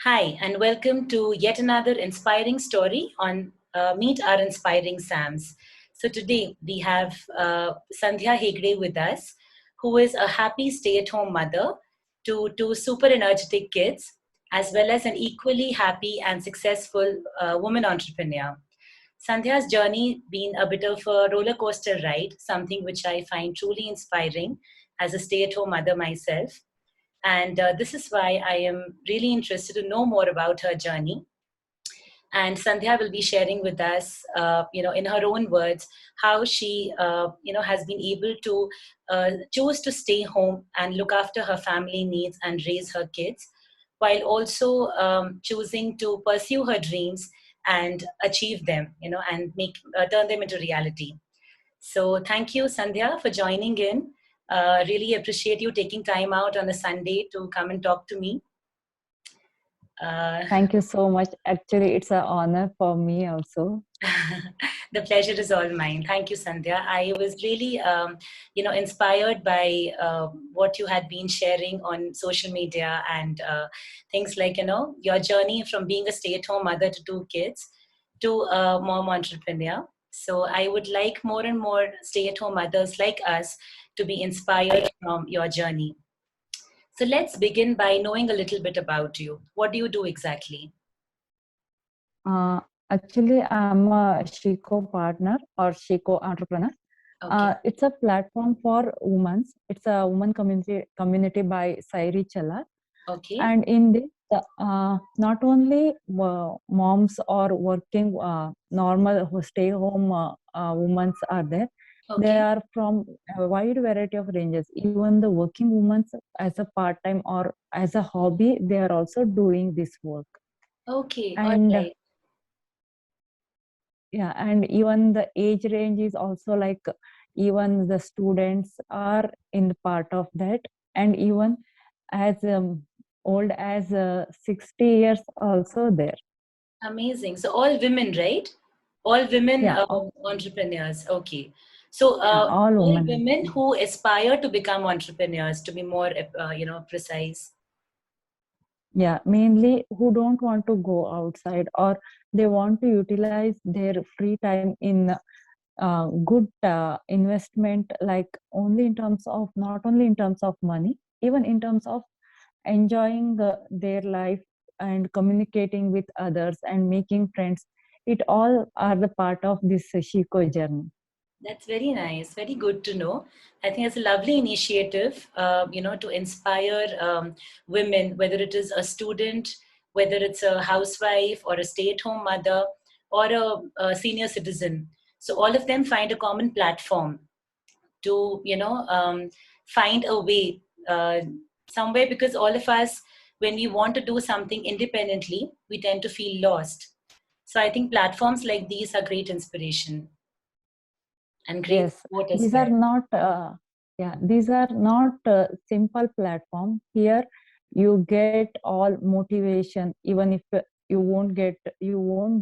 Hi, and welcome to yet another inspiring story on Meet Our Inspiring Sams. So, today we have Sandhya Hegde with us, who is a happy stay at home mother to two super energetic kids, as well as an equally happy and successful woman entrepreneur. Sandhya's journey been a bit of a roller coaster ride, something which I find truly inspiring as a stay at home mother myself. And this is why I am really interested to know more about her journey. And Sandhya will be sharing with us, in her own words, how she, has been able to choose to stay home and look after her family needs and raise her kids, while also choosing to pursue her dreams and achieve them, and make turn them into reality. So thank you, Sandhya, for joining in. Really appreciate you taking time out on a Sunday to come and talk to me. Uh, Thank you so much. Actually, it's an honor for me also. the pleasure is all mine. Thank you, Sandhya. I was really, inspired by what you had been sharing on social media and things like, your journey from being a stay-at-home mother to two kids to a mom entrepreneur. So I would like more and more stay-at-home mothers like us to be inspired from your journey. So let's begin by knowing a little bit about you. What do you do exactly? Uh, Actually, I'm a Shiko partner or Shiko entrepreneur. Okay. It's a platform for women. It's a woman community by Sairi Chala. Okay. And in this, not only moms or working normal who stay home women are there. They Okay. are from a wide variety of ranges. Even the working women as a part-time or as a hobby, they are also doing this work. Okay. All And right. yeah, and even the age range is also like even the students are in the part of that, and even as old as 60 years also there. Amazing. So all women, right? All women Yeah, entrepreneurs. Okay. So yeah, all all women women actually. who aspire to become entrepreneurs, to be more, precise. Yeah, mainly who don't want to go outside or they want to utilize their free time in good investment, like only in terms of not only in terms of money, even in terms of enjoying their life and communicating with others and making friends. It all are the part of this Shiko journey. That's very nice. Very good to know. I think it's a lovely initiative, to inspire women, whether it is a student, whether it's a housewife or a stay-at-home mother or a senior citizen. So all of them find a common platform to, find a way somewhere, because all of us, when we want to do something independently, we tend to feel lost. So I think platforms like these are great inspiration and great Yes, support as these are well. not these are not simple platform. Here you get all motivation. Even if you won't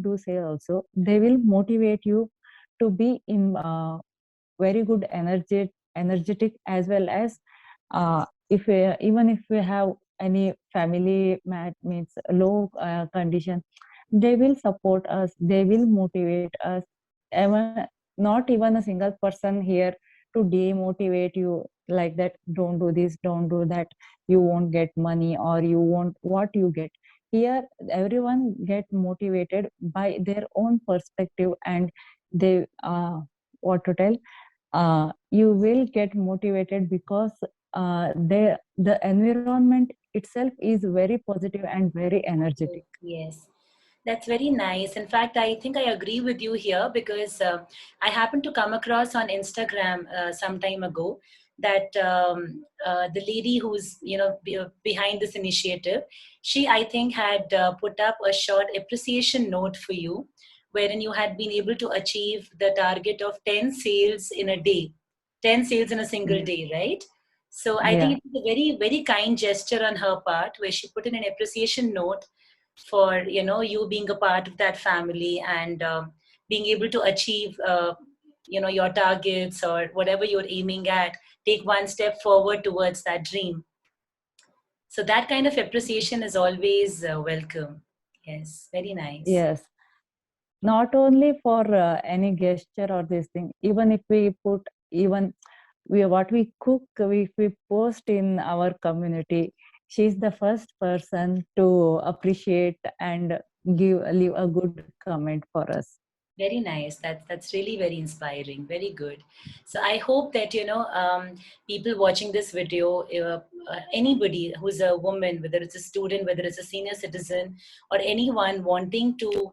do sale also, they will motivate you to be in very good energetic, as well as if even if we have any family means low condition, they will support us, they will motivate us. Even, not even a single person here to demotivate you, like that, don't do this, don't do that, you won't get money, or you won't what you get. Here everyone get motivated by their own perspective, and they what to tell, you will get motivated because the environment itself is very positive and very energetic. Yes, that's very nice. In fact, I think I agree with you here because I happened to come across on Instagram some time ago that the lady who's behind this initiative, she, I think, had put up a short appreciation note for you, wherein you had been able to achieve the target of 10 sales in a day, 10 sales in a single Yeah, day, right? So I think yeah, it was a very, very kind gesture on her part where she put in an appreciation note for you being a part of that family and being able to achieve your targets or whatever you're aiming at, take one step forward towards that dream. So that kind of appreciation is always welcome. Yes, very nice. Yes, not only for any gesture or this thing, even if we put, even what we cook, if we post in our community, she's the first person to appreciate and leave a good comment for us. Very nice. That's really very inspiring. Very good. So I hope that people watching this video, anybody who's a woman, whether it's a student, whether it's a senior citizen, or anyone wanting to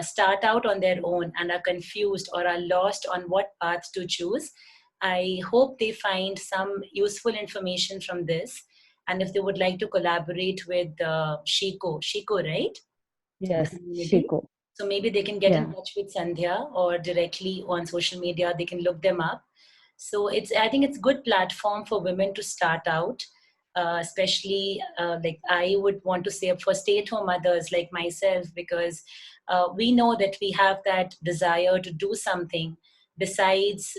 start out on their own and are confused or are lost on what path to choose, I hope they find some useful information from this. And if they would like to collaborate with Shiko, right? The Yes, community. Shiko. So maybe they can get in Yeah. touch with Sandhya or directly on social media. They can look them up. So I think it's a good platform for women to start out, especially like I would want to say for stay-at-home mothers like myself, because we know that we have that desire to do something besides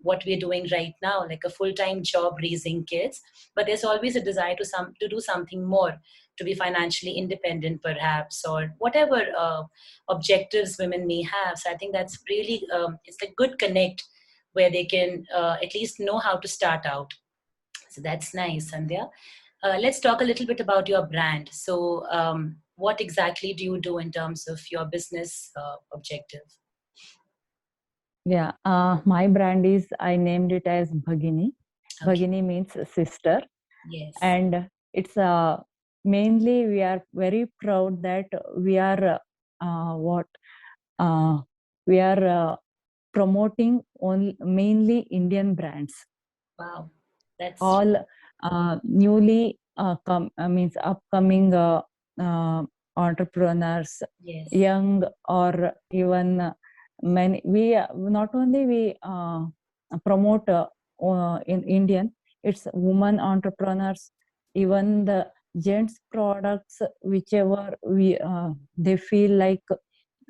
what we're doing right now, like a full-time job raising kids. But there's always a desire to do something more, to be financially independent perhaps, or whatever objectives women may have. So I think that's really it's a good connect where they can at least know how to start out. So that's nice, Sandhya. Let's talk a little bit about your brand. So what exactly do you do in terms of your business objective? Yeah, my brand is, I named it as Bhagini. Okay. Bhagini means sister. Yes. And it's mainly, we are very proud that we are what we are promoting only mainly Indian brands. Wow, that's All newly means upcoming entrepreneurs, yes. young or even many. We not only we promote in Indian, it's women entrepreneurs, even the gents products, whichever we they feel like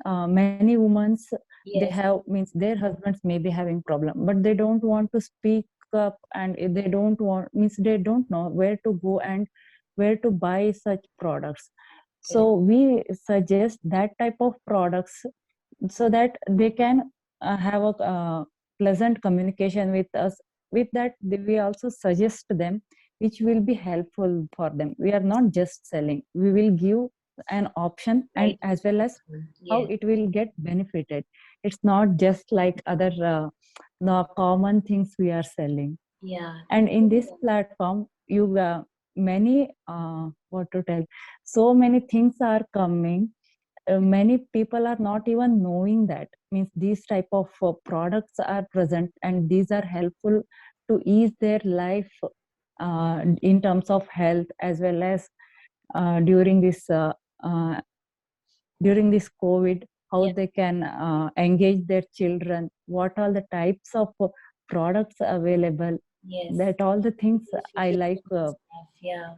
many women, they Yes. have, means their husbands may be having problem, but they don't want to speak up, and if they don't want, means they don't know where to go and where to buy such products. Correct. So we suggest that type of products, so that they can have a pleasant communication with us. With that, we also suggest them which will be helpful for them. We are not just selling, we will give an option, and Right. as well as how Yes. it will get benefited. It's not just like other the common things we are selling. Yeah. And in this platform, you many what to tell, so many things are coming. Many people are not even knowing that, means these type of products are present, and these are helpful to ease their life in terms of health, as well as uh, during this uh, uh, during this COVID, how Yeah. they can engage their children, what all the types of products available, Yes. that all the things I like. Stuff. Yeah.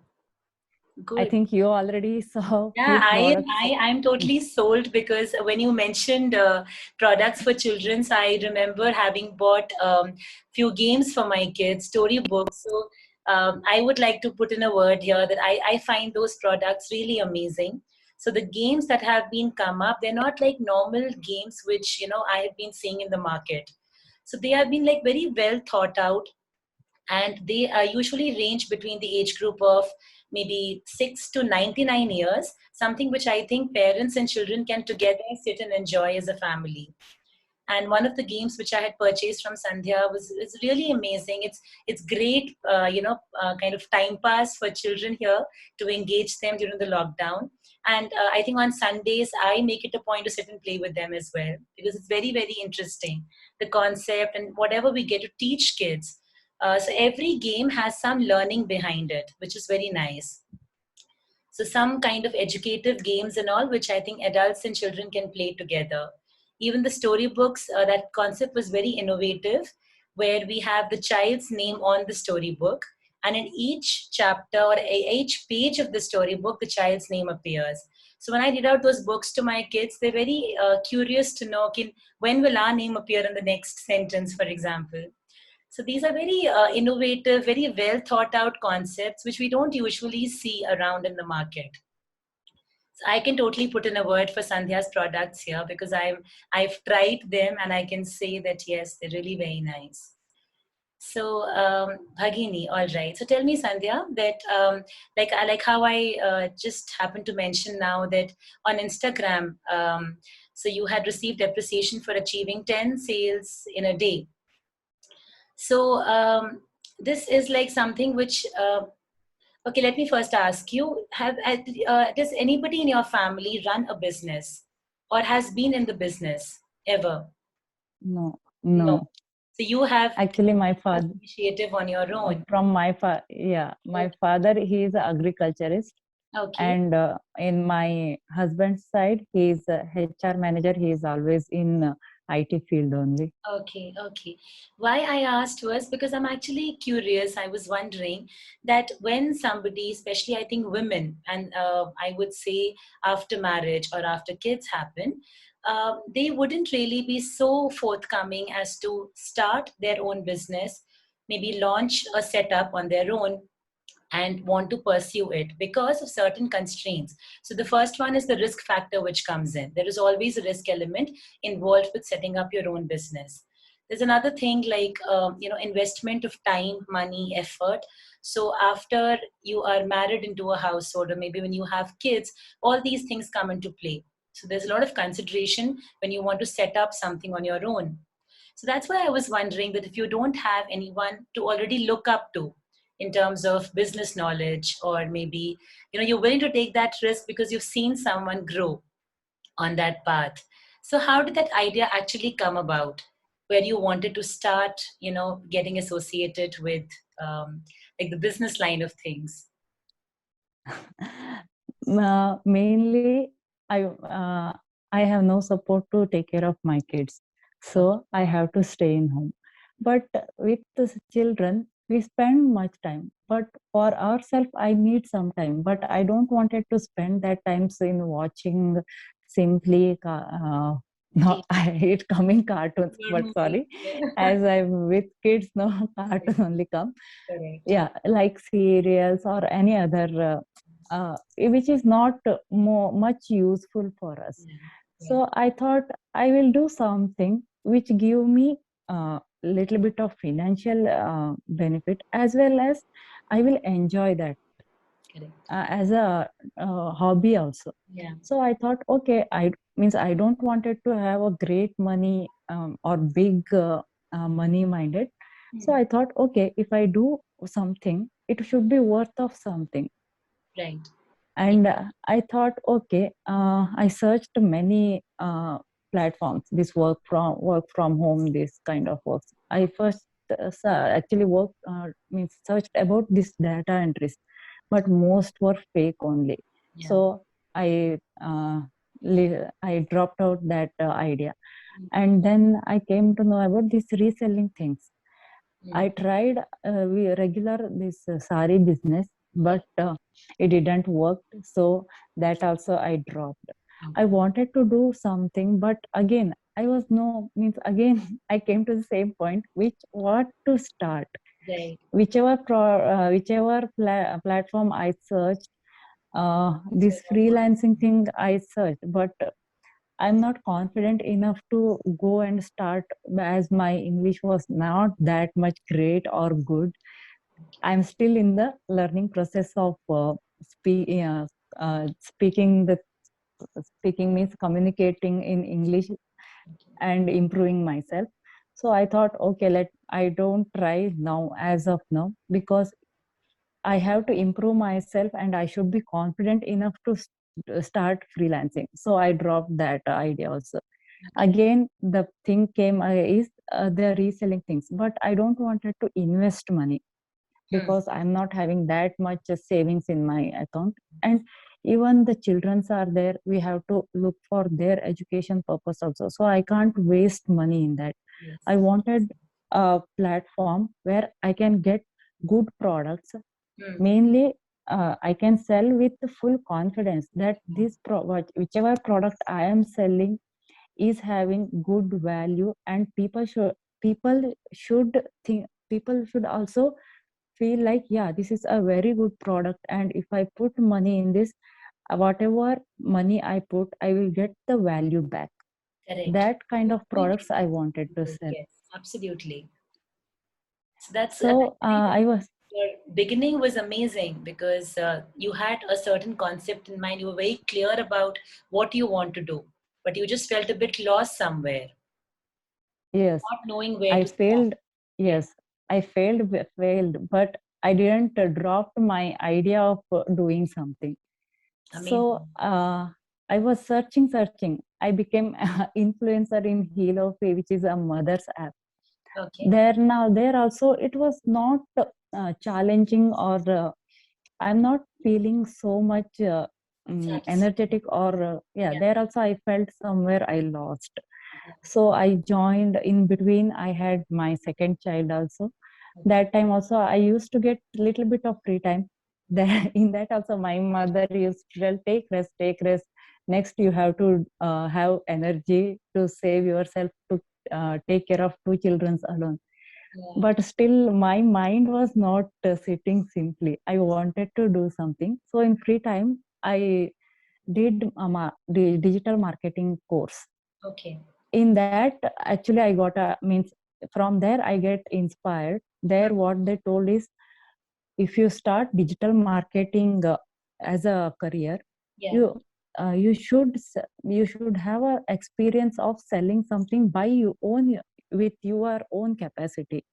I Good. think you already saw Yeah, few products. I'm totally sold, because when you mentioned products for children, I remember having bought few games for my kids, storybooks. So I would like to put in a word here that I find those products really amazing. So the games that have been come up, they're not like normal games which I have been seeing in the market. So they have been like very well thought out, and they usually range between the age group of maybe 6 to 99 years, something which I think parents and children can together sit and enjoy as a family. And one of the games which I had purchased from Sandhya was is really amazing. It's great, kind of time pass for children here to engage them during the lockdown. And I think on Sundays I make it a point to sit and play with them as well, because it's very very interesting, the concept and whatever we get to teach kids. So every game has some learning behind it, which is very nice. So some kind of educative games and all, which I think adults and children can play together. Even the storybooks, that concept was very innovative, where we have the child's name on the storybook, and in each chapter or each page of the storybook, the child's name appears. So when I read out those books to my kids, they're very curious to know, when will our name appear in the next sentence, for example. So these are very innovative, very well thought out concepts, which we don't usually see around in the market. So I can totally put in a word for Sandhya's products here because I've tried them and I can say that yes, they're really very nice. So Bhagini, all right. So tell me, Sandhya, that like I like how I just happened to mention now that on Instagram, so you had received appreciation for achieving 10 sales in a day. So this is like something which okay, let me first ask you, does anybody in your family run a business or has been in the business ever? No, No. no. So you have Actually, my this father, initiative on your own. from my father, he is an agriculturist, Okay. and in my husband's side, he is a HR manager. He is always in IT field only. Okay, okay. Why I asked was because I'm actually curious. I was wondering that when somebody, especially I think women, and I would say after marriage or after kids happen, they wouldn't really be so forthcoming as to start their own business, maybe launch a setup on their own and want to pursue it because of certain constraints. So the first one is the risk factor which comes in. There is always a risk element involved with setting up your own business. There's another thing like investment of time, money, effort. So after you are married into a household, or maybe when you have kids, all these things come into play. So there's a lot of consideration when you want to set up something on your own. So that's why I was wondering that if you don't have anyone to already look up to in terms of business knowledge, or maybe you're willing to take that risk because you've seen someone grow on that path. So how did that idea actually come about, where you wanted to start getting associated with like the business line of things? Mainly, I have no support to take care of my kids, Okay. so I have to stay in home. But with the children, we spend much time. But for ourselves, I need some time. But I don't wanted to spend that time in watching simply. No, I hate coming cartoons. Your But movie. sorry, as I'm with kids, no cartoon only come. Correct. Yeah, like serials or any other which is not much useful for us. Yeah. Yeah. So I thought I will do something which give me a little bit of financial benefit, as well as I will enjoy that Correct. as a hobby also. Yeah. So I thought, okay, I means I don't wanted to have a great money or big money minded. So Hmm. I thought, okay, if I do something, it should be worth of something. Right. Yeah. And I thought, okay, I searched many platforms, this work from home, this kind of works. I first actually means searched about this data entries, but most were fake only. Yeah. So i I dropped out that idea. And then I came to know about these reselling things. I Mm. tried we regular this sari business, but it didn't work. So that also I dropped. I Okay. wanted to do something, but again, I was no means again I came to the same point, which what to start. Right. Whichever platform I searched, this freelancing thing I searched, but I'm not confident enough to go and start, as my English was not that much great or good. I'm still in the learning process of speaking. The speaking means communicating in English and improving myself. So I thought, okay, let I don't try now as of now, because I have to improve myself and I should be confident enough to start freelancing. So I dropped that idea also. Okay. Again, the thing came is the reselling things, but I don't wanted to invest money Hmm. because I'm not having that much savings in my account. And even the childrens are there, we have to look for their education purpose also. So I can't waste money in that. I Yes. wanted a platform where I can get good products. Hmm. Mainly, I can sell with full confidence that whichever product I am selling is having good value, and people should think people should also feel like, yeah, this is a very good product, and if I put money in this, whatever money I put, I will get the value back. Correct. That kind of products I wanted to sell. Yes, absolutely. So that's So I was, your beginning was amazing because you had a certain concept in mind. You were very clear about what you want to do, but you just felt a bit lost somewhere, yes, not knowing where I to start. failed. Yes, Yes, I failed, but I didn't drop my idea of doing something. So amazing. I was searching. I became an influencer in Helo Pay, which is a mother's app. Okay. There also it was not challenging, or I'm not feeling so much Satisfied. energetic, or yeah, Yeah. there also I felt somewhere I lost. So I joined. In between I had my second child also. Okay. That time also I used to get little bit of free time. There in that also my mother used to tell, take rest, next you have to have energy to save yourself to take care of two children alone. Yeah. But still my mind was not sitting simply. I wanted to do something. So in free time I did the digital marketing course. Okay. In that, actually I got a means, from there I get inspired. There Hmm. what they told is, if you start digital marketing as a career, Yeah. you you should have a experience of selling something by your own, with your own capacity.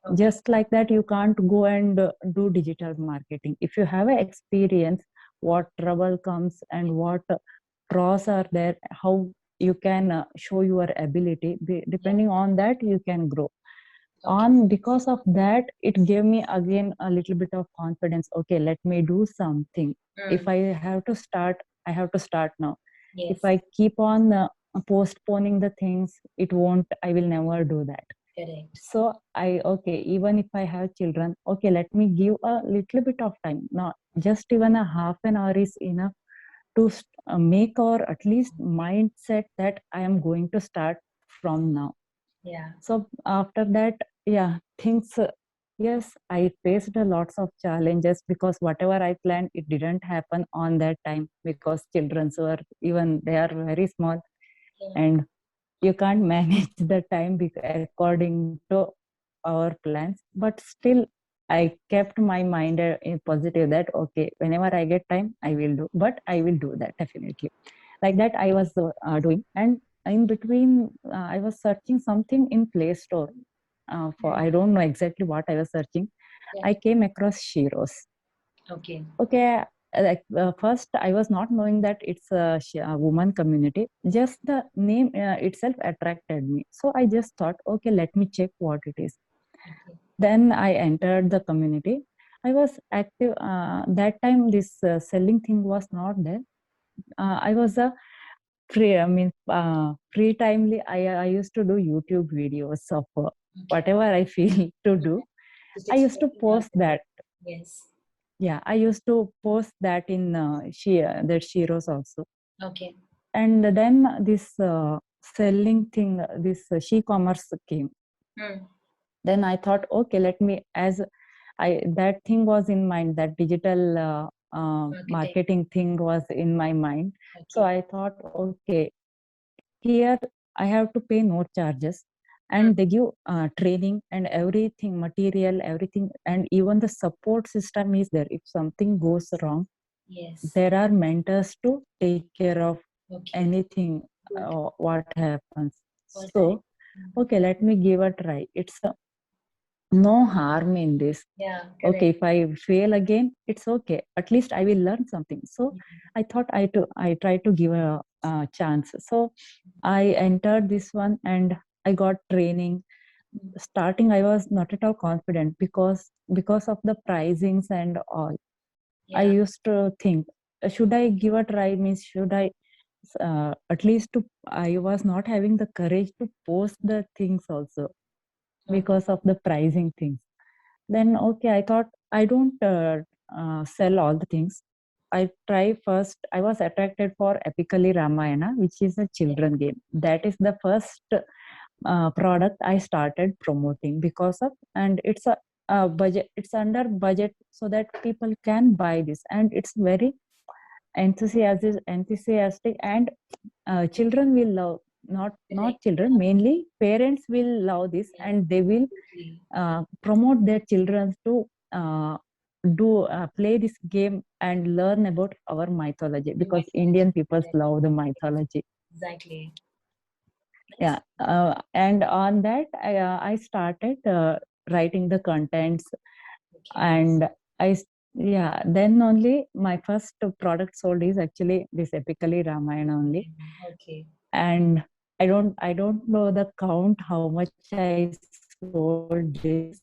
Okay. Just like that, you can't go and do digital marketing if you have a experience, what trouble comes and what pros are there, how you can show your ability. Yeah. Depending on that, you can grow Okay. on. Because of that, it gave me again a little bit of confidence. Okay, let me do something. If Hmm. I have to start, I have to start now. If Yes. I keep on postponing the things, it won't, I will never do that. Correct. So I, okay, even if I have children, okay, let me give a little bit of time. Not just even a half an hour is enough to make, or at least mindset that I am going to start from now. Yeah. So after that, yeah, things, yes, I faced a lots of challenges, because whatever I planned, it didn't happen on that time, because children were, even they are very small, Yeah. and you can't manage the time according to our plans. But still I kept my mind in positive, that okay, whenever I get time I will do, but I will do that definitely. Like that I was doing. And in between I was searching something in Play Store, for Hmm. I don't know exactly what I was searching. Yeah. I came across Shiros. Okay. Okay, like first I was not knowing that it's a woman community. Just the name itself attracted me. So I just thought, okay, let me check what it is. Okay. Then I entered the community. I was active. That time, this selling thing was not there. I was a free. I mean, free timely. I used to do YouTube videos of Okay. whatever I feel to do. Just I used to exploring post multiple. that. Yes. Yeah, I used to post that in that Shiros also. Okay. And then this selling thing, this she-commerce came. Hmm. Then I thought, okay, let me, as I, that thing was in mind, that digital Marketing. marketing thing was in my mind. So Okay. I thought, okay, here I have to pay no charges, Hmm. and they give training and everything, material, everything, and even the support system is there. If something goes wrong, Yes. there are mentors to take care of Okay. anything Good. what happens. All So right. Hmm. okay, let me give a try. It's no harm in this. Yeah. Okay, Correct. if I fail again, it's okay, at least I will learn something. So Yeah. I thought I tried to give a chance. So I entered this one, and I got training. Hmm. Starting I was not at all confident, because of the pricings and all. I Yeah. used to think, should I give a try, means should I at least to, I was not having the courage to post the things also, Okay. because of the pricing things. Then okay, I thought I don't sell all the things. I try first. I was attracted for Epically Ramayana, which is a Yeah. children game. That is the first product I started promoting because of, and it's a budget, it's under budget so that people can buy this, and it's very enthusiastic, and children will love, not children, mainly parents will love this, and they will promote their children to play this game and learn about our mythology, because Indian people love the mythology. Exactly. Yeah, and on that I started writing the contents, and yeah, then only my first product sold is actually this Epically Ramayana only. Okay. And I don't know the count how much I sold this.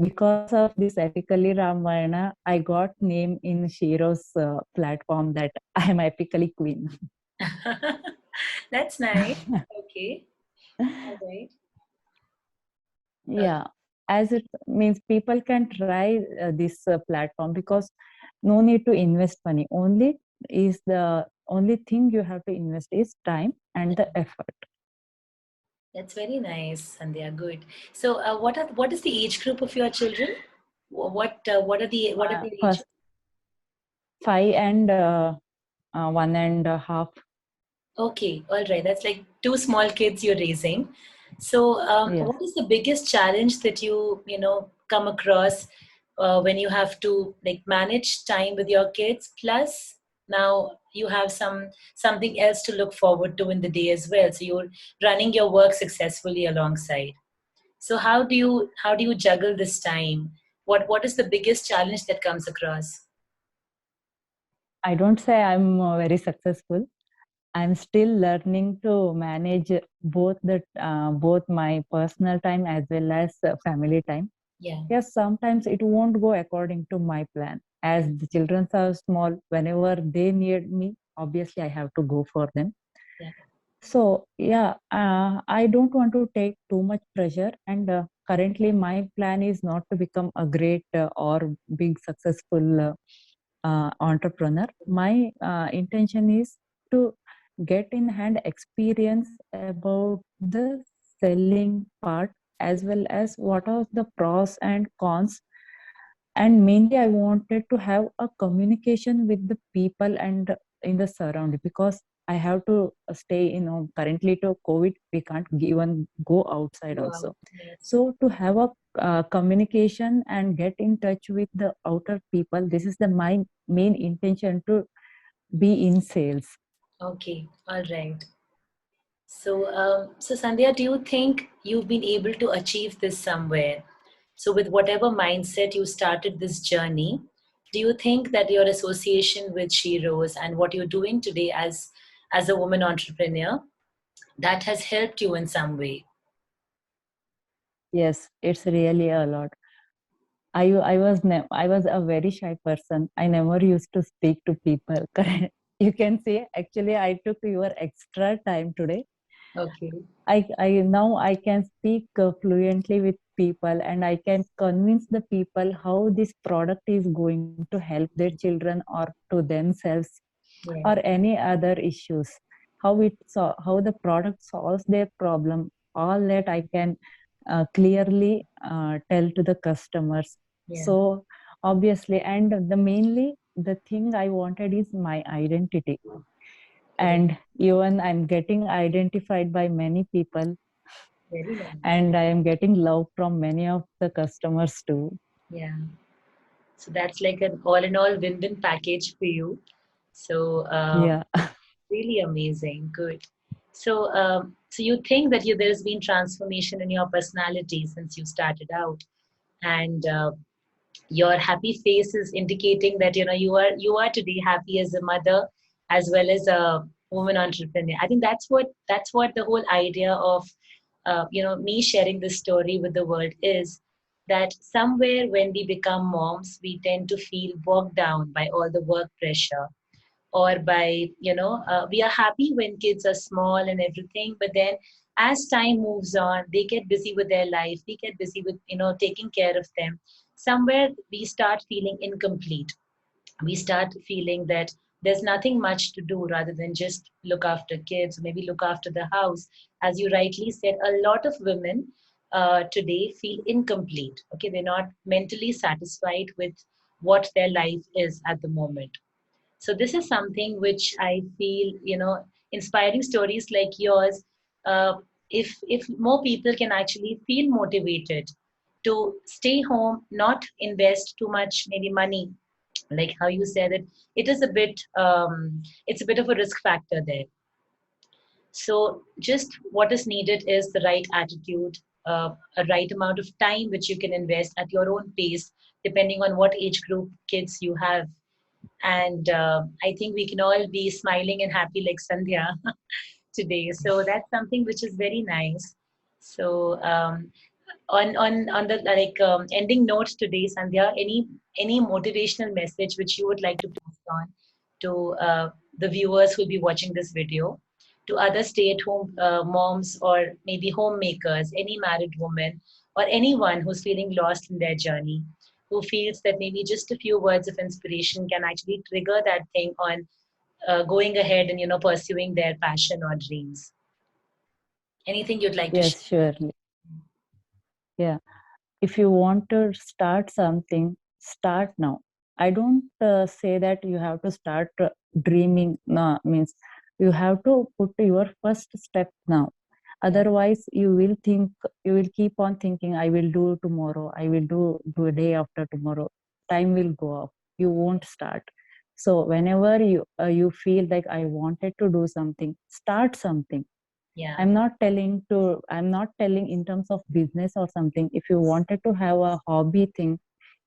Because of this Epically Ramayana, I got name in Shiro's platform that I am Epically Queen. That's nice. Okay. All right. Yeah, as it means people can try this platform, because no need to invest money. Only thing you have to invest is time and the effort. That's very nice, Sandhya. Good. So, what is the age group of your children? What are the age? First, 5 and 1.5. Okay, all right. That's like two small kids you're raising. So, Yes. what is the biggest challenge that you come across when you have to like manage time with your kids? Plus, now you have something else to look forward to in the day as well. So you're running your work successfully alongside. So how do you juggle this time? What is the biggest challenge that comes across? I don't say I'm very successful. I'm still learning to manage both my personal time as well as family time. Yeah. Yes, sometimes it won't go according to my plan. As the children are small, whenever they need me, obviously I have to go for them. Yeah. So yeah, I don't want to take too much pressure. And currently, my plan is not to become a great or big successful entrepreneur. My intention is to get in hand experience about the selling part, as well as what are the pros and cons. And mainly I wanted to have a communication with the people and in the surrounding, because I have to stay, currently to COVID we can't even go outside Wow. also. Yes. So to have a communication and get in touch with the outer people, this is the my main intention to be in sales. Okay. All right. So Sandhya, do you think you've been able to achieve this somewhere? So, with whatever mindset you started this journey, do you think that your association with Sheroes and what you're doing today as a woman entrepreneur, that has helped you in some way? Yes, it's really a lot. I was a very shy person. I never used to speak to people. Correct. You can say actually I took your extra time today. Okay. I now I can speak fluently with people, and I can convince the people how this product is going to help their children or to themselves Yeah. or any other issues. How the product solves their problem. All that I can clearly tell to the customers. Yeah. So obviously, and the mainly the thing I wanted is my identity, Correct. and even I'm getting identified by many people, Very nice. and I am getting love from many of the customers too. Yeah. So that's like an all-in-all win-win package for you. So Yeah. really amazing. Good. So you think that there's been transformation in your personality since you started out, and your happy face is indicating that you are today happy as a mother as well as a woman entrepreneur. I think that's what the whole idea of me sharing this story with the world is, that somewhere when we become moms we tend to feel bogged down by all the work pressure, or by we are happy when kids are small and everything, but then as time moves on they get busy with their life, we get busy with taking care of them. Somewhere we start feeling incomplete, we start feeling that there's nothing much to do rather than just look after kids, maybe look after the house. As you rightly said, a lot of women today feel incomplete. Okay, they're not mentally satisfied with what their life is at the moment. So this is something which I feel, inspiring stories like yours. Uh, if more people can actually feel motivated to stay home, not invest too much maybe money, like how you said it, it is a bit it's a bit of a risk factor there. So just what is needed is the right attitude, a right amount of time which you can invest at your own pace, depending on what age group kids you have. And I think we can all be smiling and happy like Sandhya today. So that's something which is very nice. So on the ending note today, Sandhya, any motivational message which you would like to pass on to the viewers who will be watching this video, to other stay-at-home moms or maybe homemakers, any married woman or anyone who's feeling lost in their journey, who feels that maybe just a few words of inspiration can actually trigger that thing on going ahead and pursuing their passion or dreams. Anything you'd like to share? Yes, surely. Yeah. If you want to start something, start now. I don't say that you have to start dreaming. No, means you have to put your first step now. Otherwise, you will keep on thinking, I will do tomorrow, I will do a day after tomorrow. Time will go off. You won't start. So whenever you feel like I wanted to do something, start something. Yeah. I'm not telling in terms of business or something. If you wanted to have a hobby thing,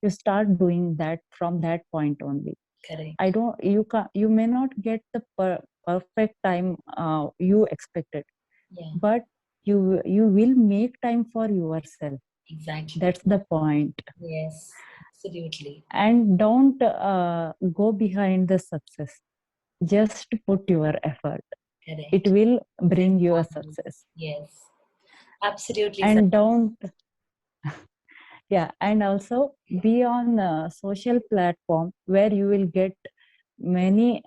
you start doing that from that point only. Correct. You may not get the perfect time you expected, Yeah. but you will make time for yourself. Exactly. That's the point. Yes, absolutely. And don't go behind the success. Just put your effort. Correct. It will bring you a Yes. success. Yes, absolutely. And don't Yeah, and also be on a social platform where you will get many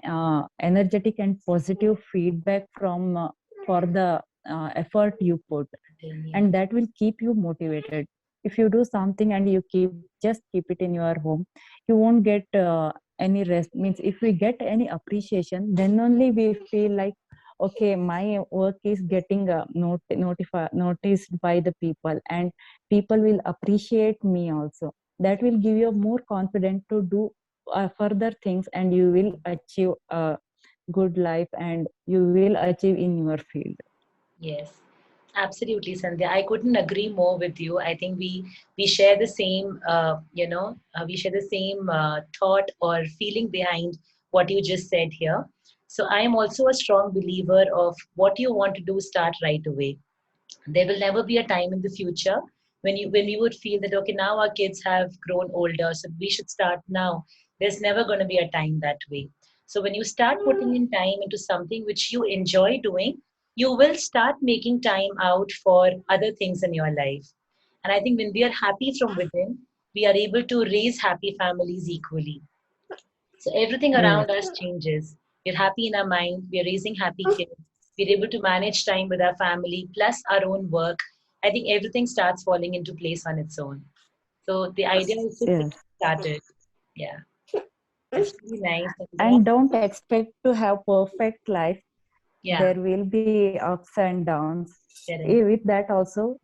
energetic and positive feedback from for the effort you put, and that will keep you motivated. If you do something and you keep it in your home, you won't get any rest. Means if we get any appreciation, then only we feel like, okay, my work is getting noticed by the people, and people will appreciate me also. That will give you more confidence to do further things, and you will achieve a good life, and you will achieve in your field. Yes, absolutely, Sandhya. I couldn't agree more with you. I think we share the same, we share the same thought or feeling behind what you just said here. So I am also a strong believer of what you want to do, start right away. There will never be a time in the future when we would feel that, okay, now our kids have grown older, so we should start now. There's never going to be a time that way. So when you start putting in time into something which you enjoy doing, you will start making time out for other things in your life. And I think when we are happy from within, we are able to raise happy families equally. So everything Yes. around us changes. We're happy in our mind, we're raising happy kids, we're able to manage time with our family, plus our own work. I think everything starts falling into place on its own. So the idea is just to Yes. get started. Yeah, that's really nice. Yeah. And don't expect to have perfect life. Yeah, There will be ups and downs. correct. With that also,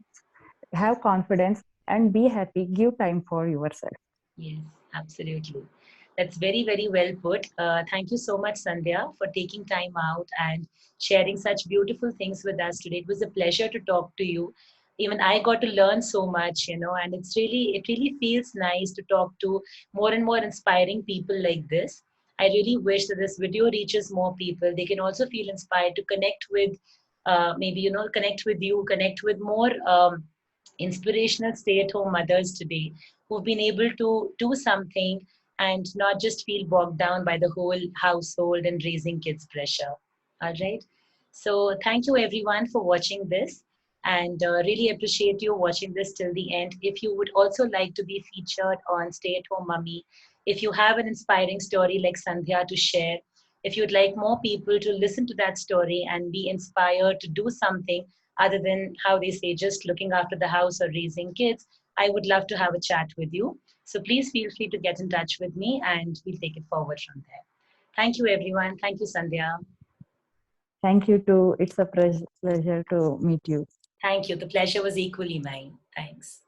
have confidence and be happy. Give time for yourself. Yes, absolutely. That's very, very well put. Thank you so much, Sandhya, for taking time out and sharing such beautiful things with us today. It was a pleasure to talk to you. Even I got to learn so much, and it really feels nice to talk to more and more inspiring people like this. I really wish that this video reaches more people. They can also feel inspired to connect with, maybe, connect with you, connect with more inspirational stay-at-home mothers today who've been able to do something and not just feel bogged down by the whole household and raising kids pressure. All right. So thank you everyone for watching this, and really appreciate you watching this till the end. If you would also like to be featured on Stay at Home Mummy, if you have an inspiring story like Sandhya to share, If you'd like more people to listen to that story and be inspired to do something other than how they say just looking after the house or raising kids, I would love to have a chat with you. So please feel free to get in touch with me and we'll take it forward from there. Thank you, everyone. Thank you, Sandhya. Thank you too. It's a pleasure to meet you. Thank you. The pleasure was equally mine. Thanks.